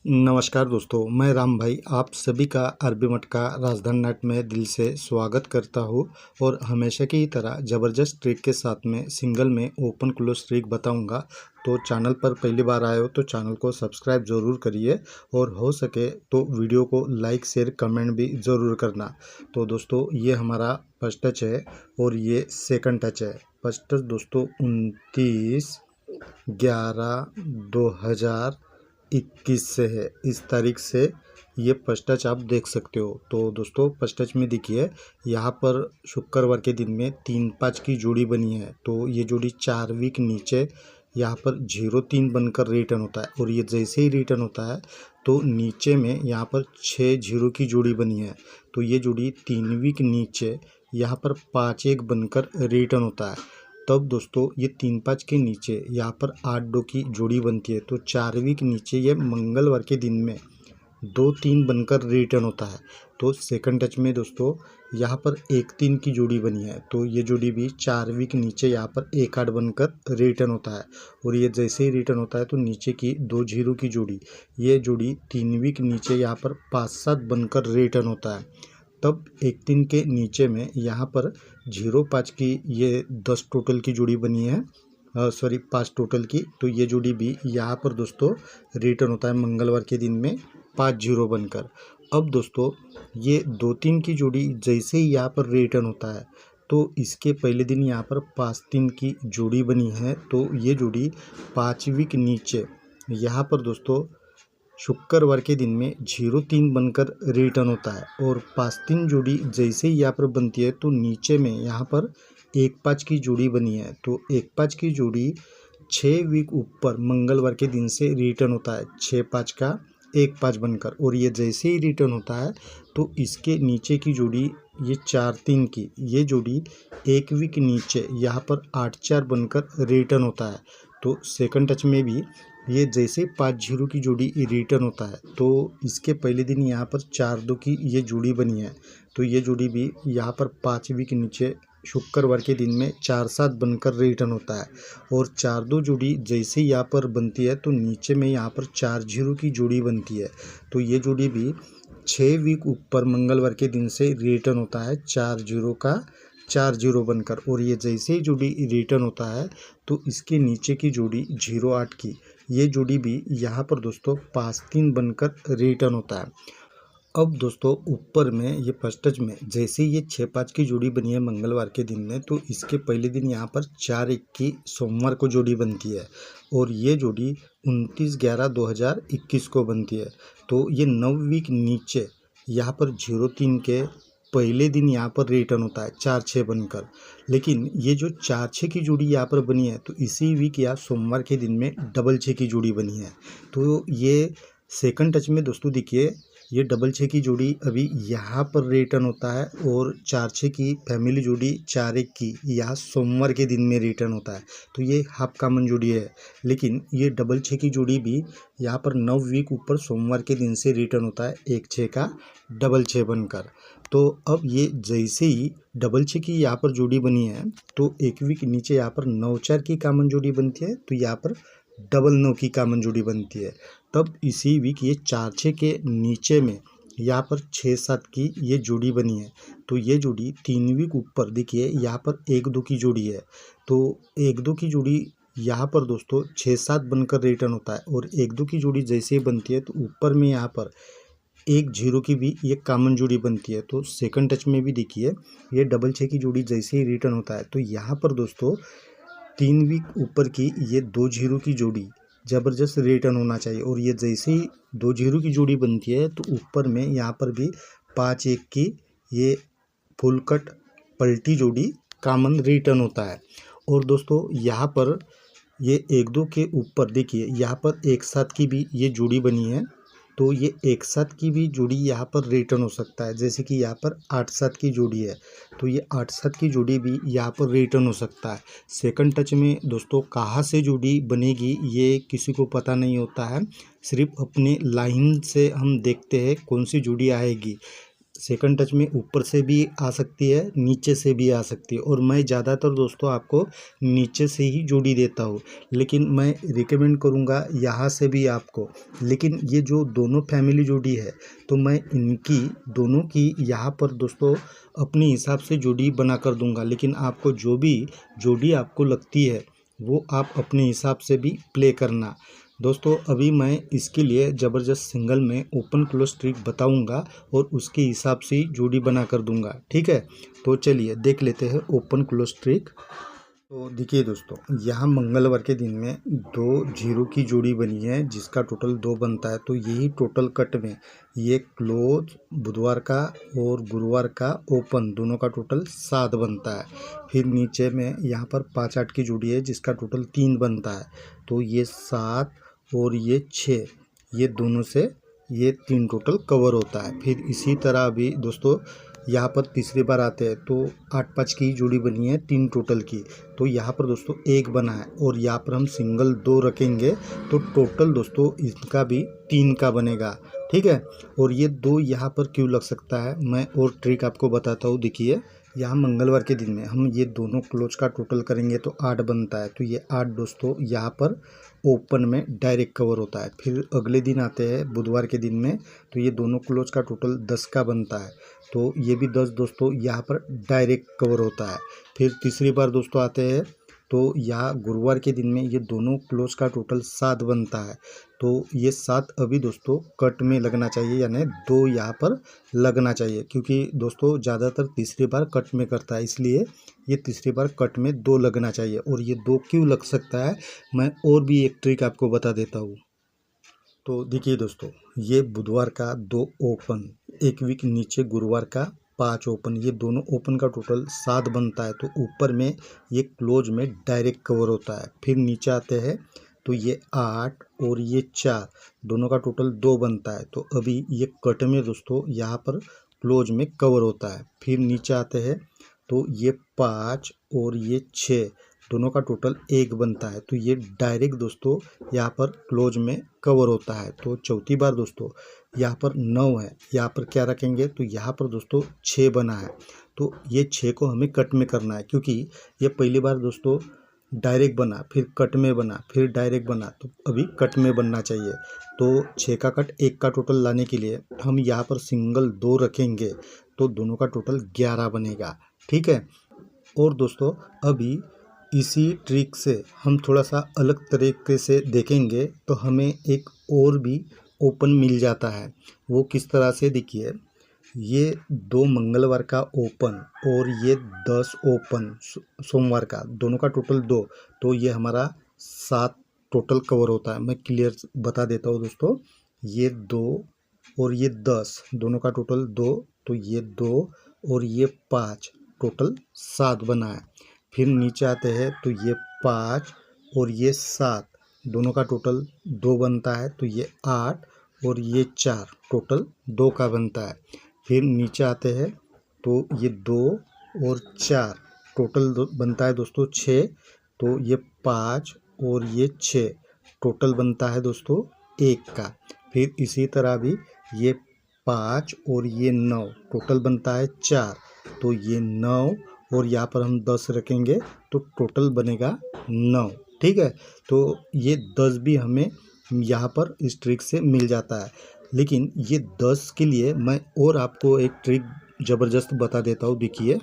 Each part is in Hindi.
नमस्कार दोस्तों, मैं राम भाई आप सभी का अरबी मटका राजधानी नेट में दिल से स्वागत करता हूँ। और हमेशा की तरह ज़बरदस्त ट्रिक के साथ में सिंगल में ओपन क्लोज ट्रिक बताऊँगा। तो चैनल पर पहली बार आए हो तो चैनल को सब्सक्राइब ज़रूर करिए और हो सके तो वीडियो को लाइक शेयर कमेंट भी ज़रूर करना। तो दोस्तों ये हमारा फर्स्ट टच है और ये सेकंड टच है। फर्स्ट टच दोस्तों 29/11/2021 से है। इस तारीख से ये फर्स्ट टच आप देख सकते हो। तो दोस्तों फर्स्ट टच में देखिए यहाँ पर शुक्रवार के दिन में 3-5 की जोड़ी बनी है। तो ये जोड़ी 4 वीक नीचे यहाँ पर 0-3 बनकर रिटर्न होता है और ये जैसे ही रिटर्न होता है तो नीचे में यहाँ पर 6-0 की जोड़ी बनी है। तो ये जोड़ी 3 वीक नीचे यहाँ पर 5-1 बनकर रिटर्न होता है। तब दोस्तों ये 3-5 के नीचे यहाँ पर 8-2 की जोड़ी बनती है। तो 4 वीक नीचे ये मंगलवार के दिन में 2-3 बनकर रिटर्न होता है। तो सेकंड टच में दोस्तों यहाँ पर 1-3 की जोड़ी बनी है। तो ये जोड़ी भी 4 वीक नीचे यहाँ पर 1-8 बनकर रिटर्न होता है और ये जैसे ही रिटर्न होता है तो नीचे की 2-0 की जोड़ी, ये जोड़ी 3 वीक नीचे यहाँ पर 5-7 बनकर रिटर्न होता है। तब 1-3 के नीचे में यहाँ पर 0-5 की ये 10 टोटल की जोड़ी बनी है, सॉरी 5 टोटल की। तो ये जोड़ी भी यहाँ पर दोस्तों रिटर्न होता है मंगलवार के दिन में 5-0 बनकर। अब दोस्तों ये 2-3 की जोड़ी जैसे ही यहाँ पर रिटर्न होता है तो इसके पहले दिन यहाँ पर 5-3 की जोड़ी बनी है। तो ये जोड़ी 5 वीक नीचे यहाँ पर दोस्तों शुक्रवार के दिन में 0-3 बनकर रिटर्न होता है और 5-3 जोड़ी जैसे ही यहाँ पर बनती है तो नीचे में यहाँ पर 1-5 की जोड़ी बनी है। तो 1-5 की जोड़ी 6 वीक ऊपर मंगलवार के दिन से रिटर्न होता है 6-5 का 1-5 बनकर और ये जैसे ही रिटर्न होता है तो इसके नीचे की जोड़ी ये 4-3 की ये जोड़ी 1 वीक नीचे यहाँ पर 8-4 बनकर रिटर्न होता है। तो सेकंड टच में भी ये जैसे 5-0 की जोड़ी रिटर्न होता है तो इसके पहले दिन यहाँ पर 4-2 की ये जोड़ी बनी है। तो ये जोड़ी भी यहाँ पर 5 वीक नीचे शुक्रवार के दिन में 4-7 बनकर रिटर्न होता है और 4-2 जोड़ी जैसे यहाँ पर बनती है तो नीचे में यहाँ पर 4-0 की जोड़ी बनती है। तो ये जोड़ी भी 6 वीक ऊपर मंगलवार के दिन से रिटर्न होता है 4-0 का 4-0 बनकर और ये जैसे ही जोड़ी रिटर्न होता है तो इसके नीचे की जोड़ी 0-8 की ये जोड़ी भी यहाँ पर दोस्तों 5-3 बनकर रिटर्न होता है। अब दोस्तों ऊपर में ये फर्स्ट टच में जैसे ये 6-5 की जोड़ी बनी है मंगलवार के दिन में तो इसके पहले दिन यहाँ पर 4-1 की सोमवार को जोड़ी बनती है और ये जोड़ी 29/11/2021 को बनती है। तो ये 9 वीक नीचे यहाँ पर 0-3 के पहले दिन यहाँ पर रिटर्न होता है 4-6 बनकर। लेकिन ये जो 4-6 की जोड़ी यहाँ पर बनी है तो इसी वीक या सोमवार के दिन में 6-6 की जोड़ी बनी है। तो ये सेकंड टच में दोस्तों देखिए ये 6-6 की जोड़ी अभी यहाँ पर रिटर्न होता है और 4-6 की फैमिली जोड़ी 4-1 की यहाँ सोमवार के दिन में रिटर्न होता है। तो ये हाफ कॉमन जोड़ी है। लेकिन ये 6-6 की जोड़ी भी यहाँ पर 9 वीक ऊपर सोमवार के दिन से रिटर्न होता है 1-6 का 6-6 बनकर। तो अब ये जैसे ही 6-6 की यहाँ पर जोड़ी बनी है तो 1 वीक नीचे यहाँ पर 9-4 की कॉमन जोड़ी बनती है तो यहाँ पर 9-9 की कॉमन जोड़ी बनती है। तब इसी वीक ये 4-6 के नीचे में यहाँ पर 6-7 की ये जोड़ी बनी है। तो ये जोड़ी 3 वीक ऊपर देखिए यहाँ पर 1-2 की जोड़ी है। तो 1-2 की जोड़ी यहाँ पर दोस्तों 6-7 बनकर रिटर्न होता है और 1-2 की जोड़ी जैसे ही बनती है तो ऊपर में यहाँ पर 1-0 की भी ये कॉमन जोड़ी बनती है। तो सेकंड टच में भी देखिए ये 6-6 की जोड़ी जैसे ही रिटर्न होता है तो यहाँ पर दोस्तों 3 वीक ऊपर की ये 2-0 की जोड़ी ज़बरदस्त रिटर्न होना चाहिए और ये जैसे ही 2-0 की जोड़ी बनती है तो ऊपर में यहाँ पर भी 5-1 की ये फुल कट पलटी जोड़ी कॉमन रिटर्न होता है। और दोस्तों यहाँ पर ये 1-2 के ऊपर देखिए यहाँ पर 1-7 की भी ये जोड़ी बनी है। तो ये 1-7 की भी जोड़ी यहाँ पर रिटर्न हो सकता है जैसे कि यहाँ पर 8-7 की जोड़ी है तो ये 8-7 की जोड़ी भी यहाँ पर रिटर्न हो सकता है। सेकंड टच में दोस्तों कहाँ से जोड़ी बनेगी ये किसी को पता नहीं होता है, सिर्फ अपने लाइन से हम देखते हैं कौन सी जोड़ी आएगी। सेकंड टच में ऊपर से भी आ सकती है, नीचे से भी आ सकती है, और मैं ज़्यादातर दोस्तों आपको नीचे से ही जोड़ी देता हूँ, लेकिन मैं रिकमेंड करूँगा यहाँ से भी आपको। लेकिन ये जो दोनों फैमिली जोड़ी है तो मैं इनकी दोनों की यहाँ पर दोस्तों अपने हिसाब से जोड़ी बना कर दूंगा, लेकिन आपको जो भी जोड़ी आपको लगती है वो आप अपने हिसाब से भी प्ले करना। दोस्तों अभी मैं इसके लिए ज़बरदस्त सिंगल में ओपन क्लोज ट्रिक बताऊंगा और उसके हिसाब से ही जोड़ी बना कर दूंगा, ठीक है। तो चलिए देख लेते हैं ओपन क्लोज ट्रिक। तो देखिए दोस्तों, यहाँ मंगलवार के दिन में 2 जीरो की जोड़ी बनी है जिसका टोटल 2 बनता है। तो यही टोटल कट में ये क्लोज बुधवार का और गुरुवार का ओपन दोनों का टोटल 7 बनता है। फिर नीचे में यहाँ पर 5-8 की जोड़ी है जिसका टोटल 3 बनता है। तो ये 7 और ये 6, ये दोनों से ये 3 टोटल कवर होता है। फिर इसी तरह अभी दोस्तों यहाँ पर तीसरी बार आते हैं तो 8-5 की जोड़ी बनी है 3 टोटल की। तो यहाँ पर दोस्तों 1 बना है और यहाँ पर हम सिंगल 2 रखेंगे तो टोटल दोस्तों इसका भी 3 का बनेगा, ठीक है। और ये 2 यहाँ पर क्यों लग सकता है मैं और ट्रिक आपको बताता हूँ। देखिए यहाँ मंगलवार के दिन में हम ये दोनों क्लोज का टोटल करेंगे तो 8 बनता है। तो ये 8 दोस्तों यहाँ पर ओपन में डायरेक्ट कवर होता है। फिर अगले दिन आते हैं बुधवार के दिन में तो ये दोनों क्लोज का टोटल 10 का बनता है। तो ये भी 10 दोस्तों यहाँ पर डायरेक्ट कवर होता है। फिर तीसरी बार दोस्तों आते हैं तो यहाँ गुरुवार के दिन में ये दोनों क्लोज का टोटल 7 बनता है। तो ये 7 अभी दोस्तों कट में लगना चाहिए, यानी 2 यहाँ पर लगना चाहिए, क्योंकि दोस्तों ज़्यादातर तीसरी बार कट में करता है, इसलिए ये तीसरी बार कट में 2 लगना चाहिए। और ये 2 क्यों लग सकता है मैं और भी एक ट्रिक आपको बता देता हूँ। तो देखिए दोस्तों, ये बुधवार का 2 ओपन, एक वीक नीचे गुरुवार का 5 ओपन, ये दोनों ओपन का टोटल 7 बनता है। तो ऊपर में ये क्लोज में डायरेक्ट कवर होता है। फिर नीचे आते हैं तो ये 8 और ये 4 दोनों का टोटल 2 बनता है। तो अभी ये कट में दोस्तों यहाँ पर क्लोज में कवर होता है। फिर नीचे आते हैं तो ये 5 और ये 6 दोनों का टोटल 1 बनता है। तो ये डायरेक्ट दोस्तों यहाँ पर क्लोज में कवर होता है। तो चौथी बार दोस्तों यहाँ पर 9 है, यहाँ पर क्या रखेंगे तो यहाँ पर दोस्तों 6 बना है। तो ये 6 को हमें कट में करना है, क्योंकि ये पहली बार दोस्तों डायरेक्ट बना, फिर कट में बना, फिर डायरेक्ट बना, तो अभी कट में बनना चाहिए। तो 6 का कट 1 का टोटल लाने के लिए हम यहाँ पर सिंगल 2 रखेंगे तो दोनों का टोटल 11 बनेगा, ठीक है। और दोस्तों अभी इसी ट्रिक से हम थोड़ा सा अलग तरीके से देखेंगे तो हमें एक और भी ओपन मिल जाता है। वो किस तरह से, देखिए ये 2 मंगलवार का ओपन और ये 10 ओपन सोमवार का, दोनों का टोटल 2, तो ये हमारा 7 टोटल कवर होता है। मैं क्लियर बता देता हूँ दोस्तों, ये 2 और ये 10 दोनों का टोटल 2, तो ये 2 और ये 5 टोटल 7 बना है। फिर नीचे आते हैं तो ये 5 और ये 7 दोनों का टोटल 2 बनता है। तो ये 8 और ये 4 टोटल 2 का बनता है। फिर नीचे आते हैं तो ये 2 और 4 टोटल बनता है दोस्तों 6। तो ये 5 और ये 6 टोटल बनता है दोस्तों 1 का। फिर इसी तरह भी ये 5 और ये 9 टोटल बनता है 4। तो ये 9 और यहाँ पर हम 10 रखेंगे तो टोटल बनेगा 9, ठीक है। तो ये 10 भी हमें यहाँ पर इस ट्रिक से मिल जाता है। लेकिन ये 10 के लिए मैं और आपको एक ट्रिक ज़बरदस्त बता देता हूँ। देखिए,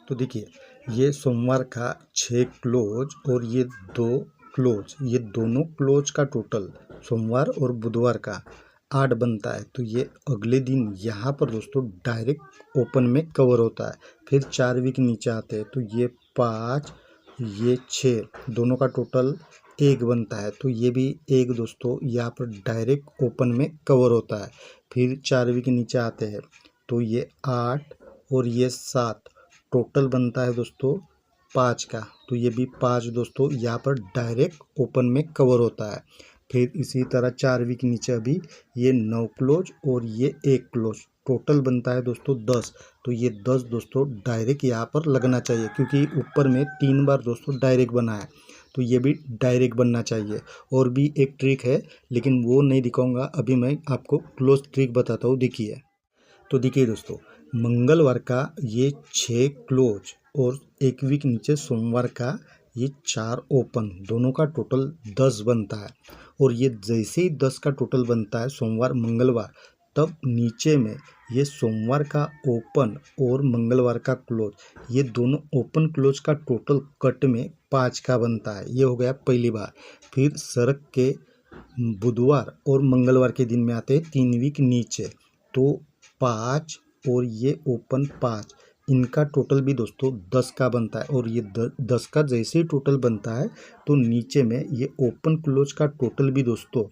तो देखिए ये सोमवार का 6 क्लोज और ये 2 क्लोज, ये दोनों क्लोज का टोटल सोमवार और बुधवार का 8 बनता है। तो ये अगले दिन यहाँ पर दोस्तों डायरेक्ट ओपन में कवर होता है। फिर 4 वीक नीचे आते हैं तो ये 5 ये 6 दोनों का टोटल 1 बनता है। तो ये भी 1 दोस्तों यहाँ पर डायरेक्ट ओपन में कवर होता है। फिर 4 वीक नीचे आते हैं तो ये 8 और ये 7 टोटल बनता है दोस्तों 5 का। तो ये भी 5 दोस्तों यहाँ पर डायरेक्ट ओपन में कवर होता है। फिर इसी तरह 4 वीक नीचे अभी ये 9 क्लोज और ये 1 क्लोज टोटल बनता है दोस्तों 10। तो ये 10 दोस्तों डायरेक्ट यहाँ पर लगना चाहिए, क्योंकि ऊपर में 3 बार दोस्तों डायरेक्ट बना है, तो ये भी डायरेक्ट बनना चाहिए। और भी एक ट्रिक है लेकिन वो नहीं दिखाऊंगा, अभी मैं आपको क्लोज ट्रिक बताता हूँ। देखिए, तो देखिए दोस्तों मंगलवार का ये 6 क्लोज और एक वीक नीचे सोमवार का ये 4 ओपन, दोनों का टोटल 10 बनता है। और ये जैसे ही 10 का टोटल बनता है सोमवार मंगलवार, तब नीचे में ये सोमवार का ओपन और मंगलवार का क्लोज, ये दोनों ओपन क्लोज का टोटल कट में 5 का बनता है। ये हो गया पहली बार। फिर सरक के बुधवार और मंगलवार के दिन में आते हैं 3 वीक नीचे, तो 5 और ये ओपन 5, इनका टोटल भी दोस्तों 10 का बनता है। और ये 10 का जैसे ही टोटल बनता है तो नीचे में ये ओपन क्लोज का टोटल भी दोस्तों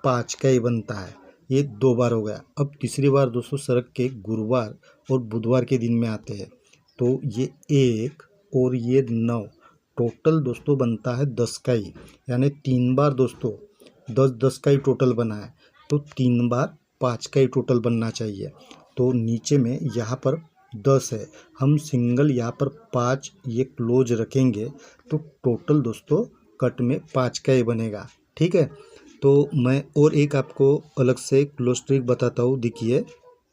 5 का ही बनता है। ये 2 बार हो गया। अब तीसरी बार दोस्तों सड़क के गुरुवार और बुधवार के दिन में आते हैं, तो ये 1 और ये 9, टोटल दोस्तों बनता है 10 का ही। यानी 3 बार दोस्तों 10-10 का ही टोटल बना है, तो 3 बार 5 का ही टोटल बनना चाहिए। तो नीचे में यहाँ पर 10 है, हम सिंगल यहाँ पर 5 ये क्लोज रखेंगे तो टोटल दोस्तों कट में 5 का ही बनेगा। ठीक है, तो मैं और एक आपको अलग से क्लोज ट्रिक बताता हूँ। देखिए,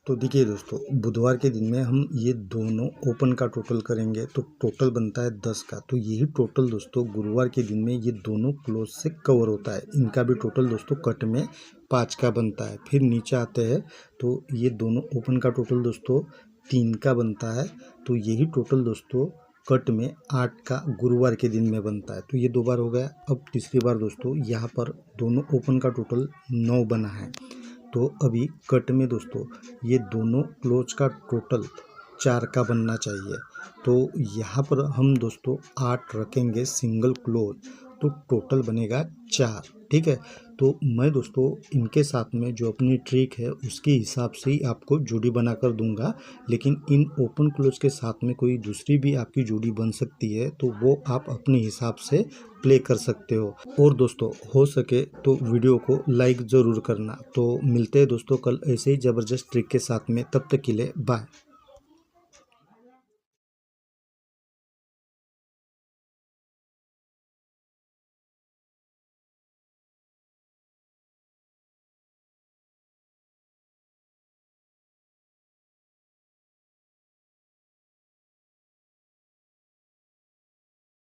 तो देखिए दोस्तों, बुधवार के दिन में हम ये दोनों ओपन का टोटल करेंगे तो टोटल बनता है 10 का। तो यही टोटल दोस्तों गुरुवार के दिन में ये दोनों क्लोज से कवर होता है, इनका भी टोटल दोस्तों कट में 5 का बनता है। फिर नीचे आते हैं तो ये दोनों ओपन का टोटल दोस्तों 3 का बनता है, तो यही टोटल दोस्तों कट में 8 का गुरुवार के दिन में बनता है। तो ये 2 बार हो गया। अब तीसरी बार दोस्तों यहाँ पर दोनों ओपन का टोटल 9 बना है, तो अभी कट में दोस्तों ये दोनों क्लोज का टोटल 4 का बनना चाहिए। तो यहाँ पर हम दोस्तों 8 रखेंगे सिंगल क्लोज, तो टोटल बनेगा 4। ठीक है, तो मैं दोस्तों इनके साथ में जो अपनी ट्रिक है उसके हिसाब से ही आपको जोड़ी बना कर दूंगा, लेकिन इन ओपन क्लोज के साथ में कोई दूसरी भी आपकी जोड़ी बन सकती है, तो वो आप अपने हिसाब से प्ले कर सकते हो। और दोस्तों हो सके तो वीडियो को लाइक ज़रूर करना। तो मिलते हैं दोस्तों कल ऐसे ही ज़बरदस्त ट्रिक के साथ में, तब तक के लिए बाय।